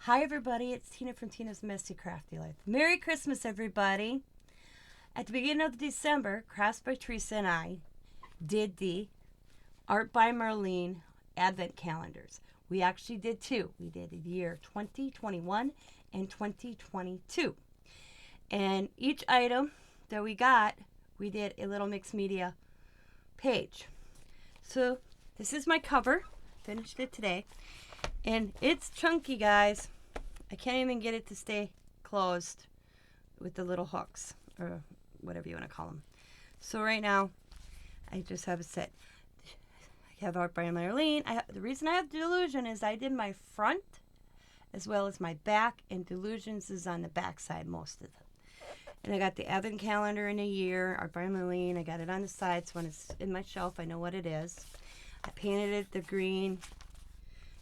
Hi everybody, it's Tina from Tina's Messy Crafty Life. Merry Christmas everybody. At the beginning of December, Crafts by Teresa and I did the Art by Marlene Advent calendars. We actually did two. We did the year 2021 and 2022. And each item that we got, we did a little mixed media page. So this is my cover. Finished it today. And it's chunky, guys. I can't even get it to stay closed with the little hooks, or whatever you want to call them. So right now, I just have it set. I have Art by Marlene. The reason I have Dylusion is I did my front as well as my back, and Dylusions is on the back side most of it. And I got the Advent calendar in a year, Art by Marlene. I got it on the sides. When it's in my shelf, I know what it is. I painted it the green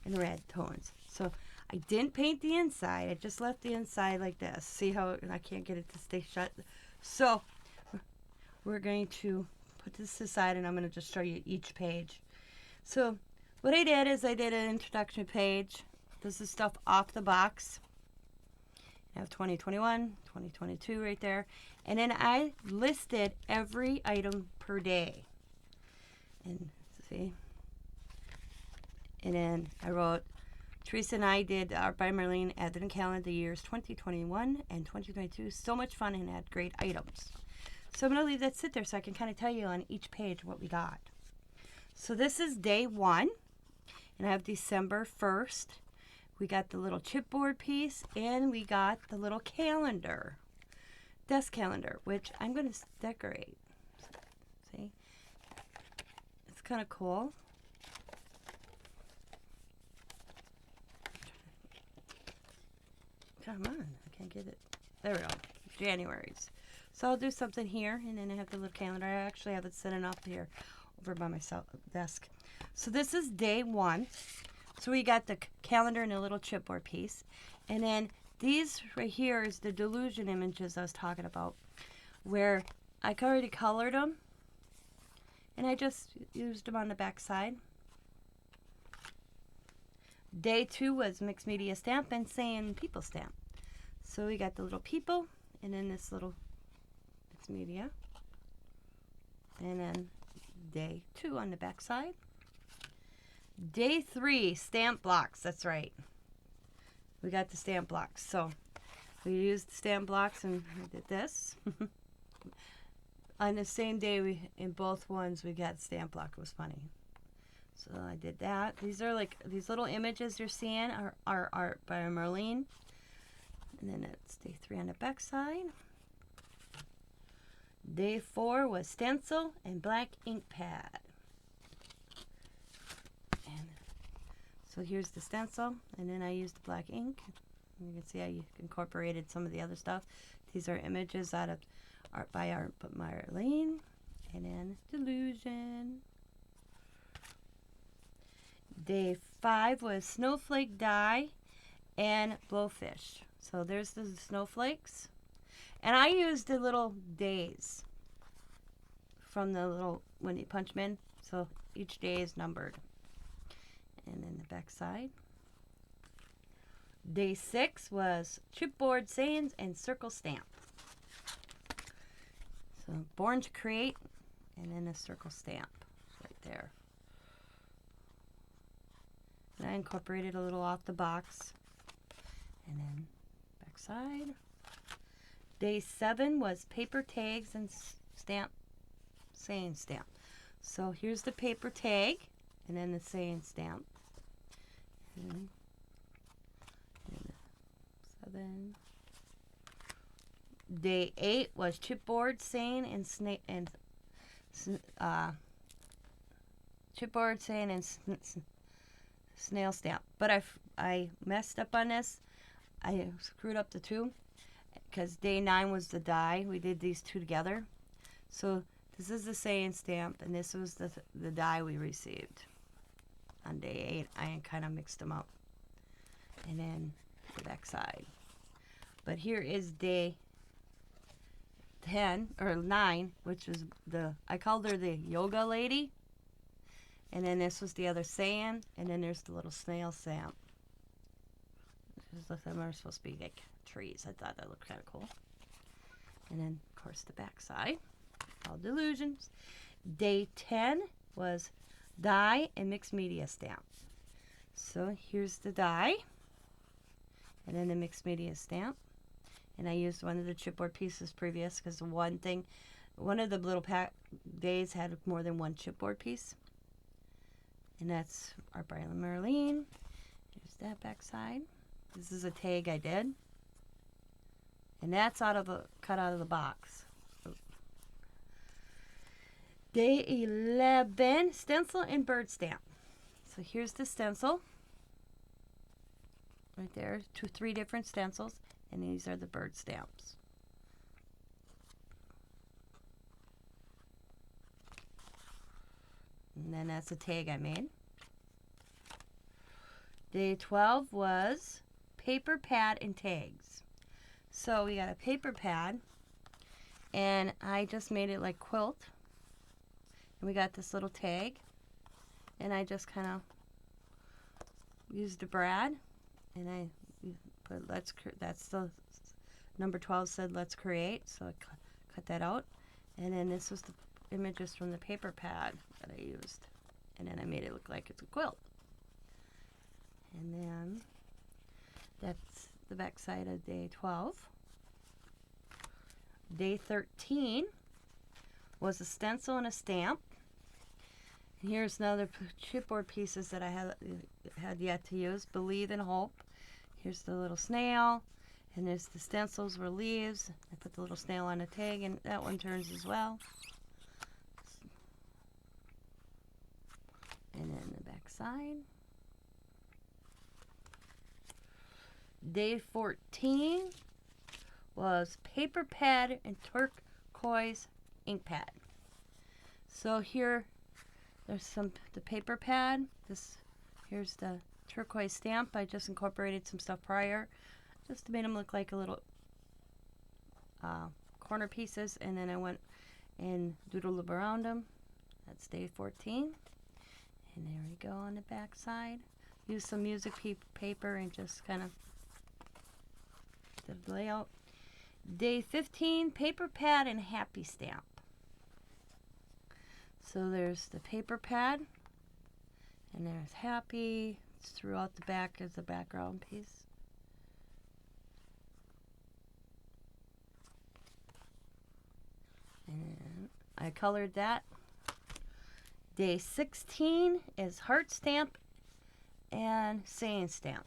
and red tones. So I didn't paint the inside. I just left the inside like this. See how I can't get it to stay shut? So we're going to put this aside, and I'm going to just show you each page. So what I did is I did an introduction page. This is stuff off the box. I have 2021, 2022 right there. And then I listed every item per day. And see? And then I wrote, Teresa and I did Art by Marlene Advent calendar the years 2021 and 2022. So much fun and had great items. So I'm going to leave that sit there so I can kind of tell you on each page what we got. So this is day one. And I have December 1st. We got the little chipboard piece, and we got the little calendar. Desk calendar, which I'm going to decorate. See? It's kind of cool. Come on, I can't get it. There we go. January's. So I'll do something here, and then I have the little calendar. I actually have it sitting up here over by my desk. So this is day one. So we got the calendar and a little chipboard piece. And then these right here is the Dylusion images I was talking about, where I already colored them, and I just used them on the back side. Day two was mixed media stamp and saying people stamp. So we got the little people, and then this little mixed media. And then day two on the back side. Day three, stamp blocks. That's right. We got the stamp blocks. So we used the stamp blocks and we did this. On the same day, in both ones, we got stamp block. It was funny. So I did that. These are like, these little images you're seeing are Art by Marlene. And then it's day three on the back side. Day four was stencil and black ink pad. And so here's the stencil, and then I used the black ink. And you can see I incorporated some of the other stuff. These are images out of Art by Marlene, and then Dylusion. Day five was snowflake die and blowfish. So there's the snowflakes. And I used the little days from the little, when you punch them in. So each day is numbered. And then the back side. Day six was chipboard sayings and circle stamp. So born to create, and then a circle stamp right there. And I incorporated a little off the box. And then back side. Day seven was paper tags and stamp, saying stamp. So here's the paper tag, and then the saying stamp. And 7. Day 8 was chipboard saying and chipboard saying and snail stamp. But I messed up on this. I screwed up the two, because day 9 was the die. We did these two together. So this is the saying stamp, and this was the die we received. On day 8, I kind of mixed them up. And then the back side. But here is day 10, or 9, which was I called her the yoga lady. And then this was the other saying, and then there's the little snail stamp. because them are supposed to be like trees. I thought that looked kind of cool. And then, of course, the back side, all Dylusions. Day 10 was die and mixed media stamp. So here's the die, and then the mixed media stamp. And I used one of the chipboard pieces previous because one of the little days had more than one chipboard piece. And that's our Marlene. Here's that back side. This is a tag I did. And that's cut out of the box. Day 11, stencil and bird stamp. So here's the stencil. Right there, 3 different stencils. And these are the bird stamps. And then that's a tag I made. Day 12 was paper pad and tags. So we got a paper pad, and I just made it like quilt. And we got this little tag, and I just kind of used a brad, and I put that's the number 12 said let's create, so I cut that out. And then this was the images from the paper pad that I used, and then I made it look like it's a quilt. And then that's the back side of day 12. Day 13 was a stencil and a stamp. And here's another chipboard pieces that I had yet to use. Believe and hope. Here's the little snail, and there's the stencils were leaves. I put the little snail on a tag, and that one turns as well. And then the back side. Day 14 was paper pad and turquoise ink pad. So here, there's the paper pad. Here's the turquoise stamp. I just incorporated some stuff prior, just to make them look like a little corner pieces, and then I went and doodled around them. That's day 14. And there we go on the back side. Use some music paper and just kind of the layout. Day 15, paper pad and happy stamp. So there's the paper pad, and there's happy. It's throughout the back as the background piece. And I colored that. Day 16 is heart stamp and saying stamp.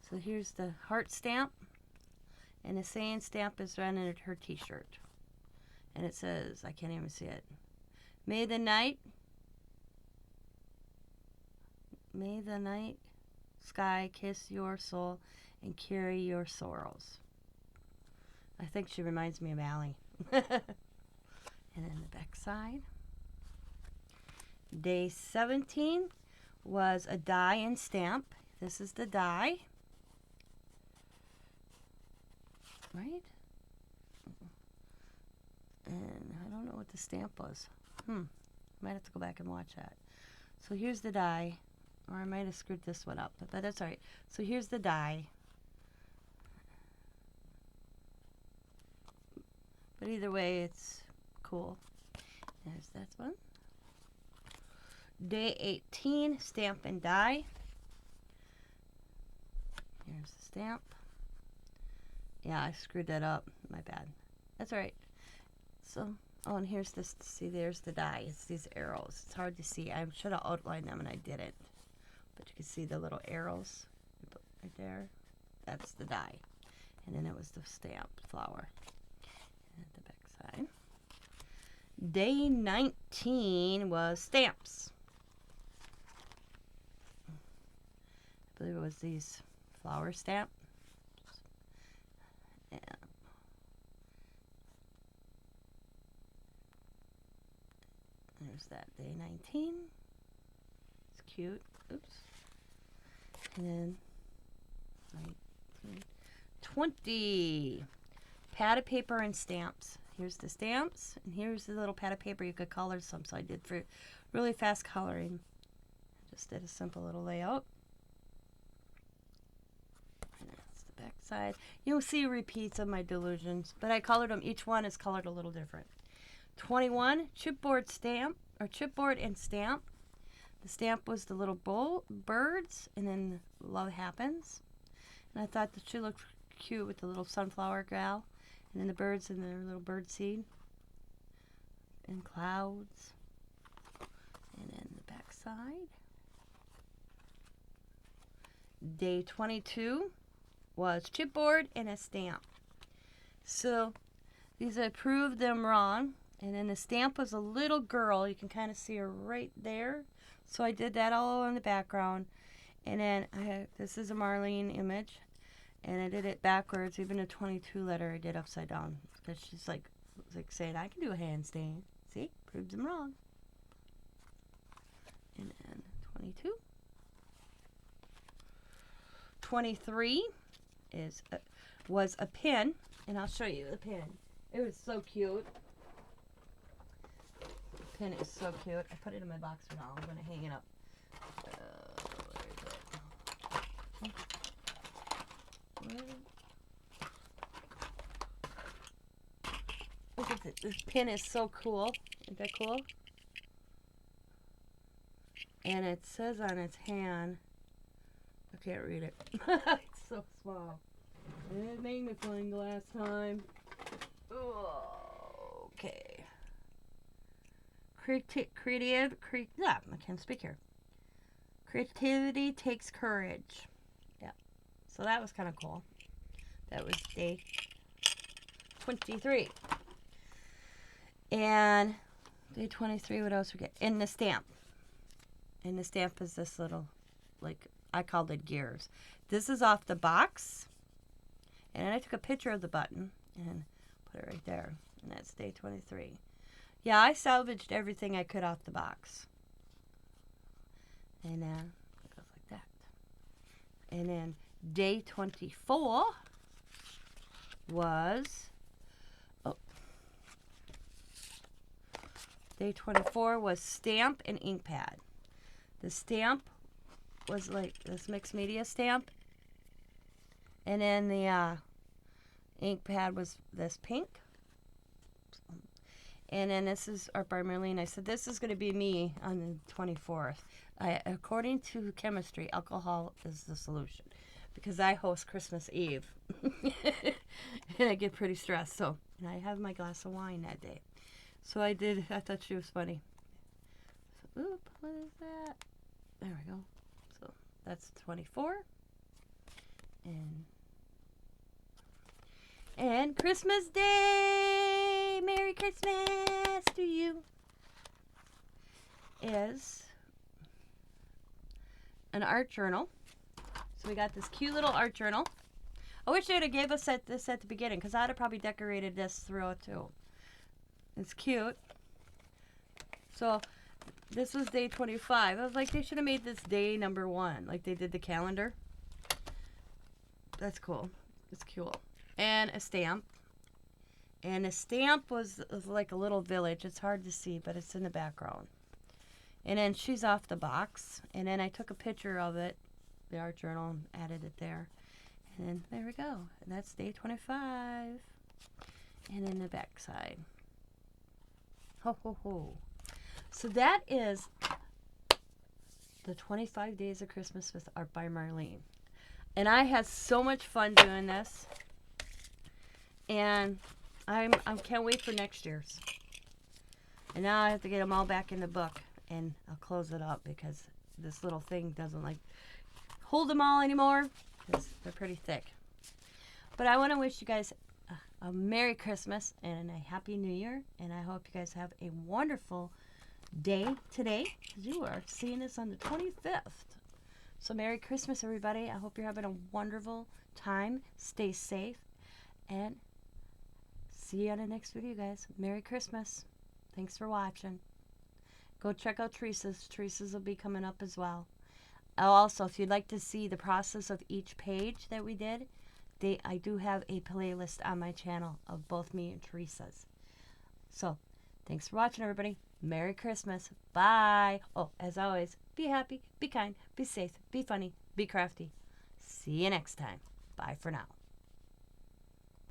So here's the heart stamp, and the saying stamp is running at her t-shirt. And it says, I can't even see it, May the night sky kiss your soul and carry your sorrows. I think she reminds me of Allie. And then the back side. Day 17 was a die and stamp. This is the die. Right? And I don't know what the stamp was. Might have to go back and watch that. So here's the die. Or I might have screwed this one up, but that's all right. So here's the die. But either way, it's cool. There's that one. Day 18, stamp and die. Here's the stamp. Yeah, I screwed that up. My bad. That's all right. So, oh, and here's this. See, there's the die. It's these arrows. It's hard to see. I should have outlined them, and I didn't. But you can see the little arrows right there. That's the die. And then it was the stamp flower. And at the back side. Day 19 was stamps. I believe it was these flower stamp. Yeah. There's that day 19. It's cute. Oops. And then 19, 20. Pad of paper and stamps. Here's the stamps, and here's the little pad of paper you could color some. So I did for really fast coloring. Just did a simple little layout. side. You'll see repeats of my Dylusions, but I colored them. Each one is colored a little different. 21, chipboard stamp, or chipboard and stamp. The stamp was the little birds, and then Love Happens. And I thought that she looked cute with the little sunflower gal, and then the birds and their little bird seed, and clouds, and then the back side. Day 22 was chipboard and a stamp. So these I proved them wrong. And then the stamp was a little girl. You can kind of see her right there. So I did that all in the background. And then this is a Marlene image. And I did it backwards. Even a 22 letter I did upside down. Because she's like saying, I can do a handstand. See? Proved them wrong. And then 22. 23 was a pin. And I'll show you the pin. It was so cute. Pin is so cute. I put it in my box for now. I'm going to hang it up. Where is it? Look at this. This pin is so cool. Isn't that cool? And it says on its hand, I can't read it. It's so small. It made me fling last time. Okay. I can't speak here. Creativity takes courage. Yeah. So that was kind of cool. That was day 23. And day 23, what else we get? In the stamp. And the stamp is this little, like, I called it gears. This is off the box. And then I took a picture of the button and put it right there. And that's day 23. Yeah, I salvaged everything I could off the box. And it goes like that. And then day 24 was, day 24 was stamp and ink pad. The stamp was like this mixed media stamp. And then the ink pad was this pink. And then this is Art by Marlene. I said, this is going to be me on the 24th. According to chemistry, alcohol is the solution. Because I host Christmas Eve. And I get pretty stressed. So, and I have my glass of wine that day. So I thought she was funny. So, oop, what is that? There we go. So that's 24. And Christmas Day, Merry Christmas to you, is an art journal. So we got this cute little art journal. I wish they would have gave us this at the beginning, because I'd have probably decorated this throughout too. It's cute. So this was day 25. I was like, they should have made this day number 1, like they did the calendar. That's cool. It's cool. And a stamp. And a stamp was like a little village. It's hard to see, but it's in the background. And then she's off the box. And then I took a picture of it, the art journal, and added it there. And then there we go. And that's day 25. And then the back side. Ho, ho, ho. So that is the 25 Days of Christmas with Art by Marlene. And I had so much fun doing this. And I can't wait for next year's. And now I have to get them all back in the book. And I'll close it up because this little thing doesn't like hold them all anymore. Because they're pretty thick. But I want to wish you guys a Merry Christmas and a Happy New Year. And I hope you guys have a wonderful day today. You are seeing this on the 25th. So Merry Christmas, everybody. I hope you're having a wonderful time. Stay safe. And see you on the next video, guys. Merry Christmas. Thanks for watching. Go check out Teresa's. Teresa's will be coming up as well. Also, if you'd like to see the process of each page that we did, I do have a playlist on my channel of both me and Teresa's. So, thanks for watching, everybody. Merry Christmas. Bye. Oh, as always, be happy, be kind, be safe, be funny, be crafty. See you next time. Bye for now.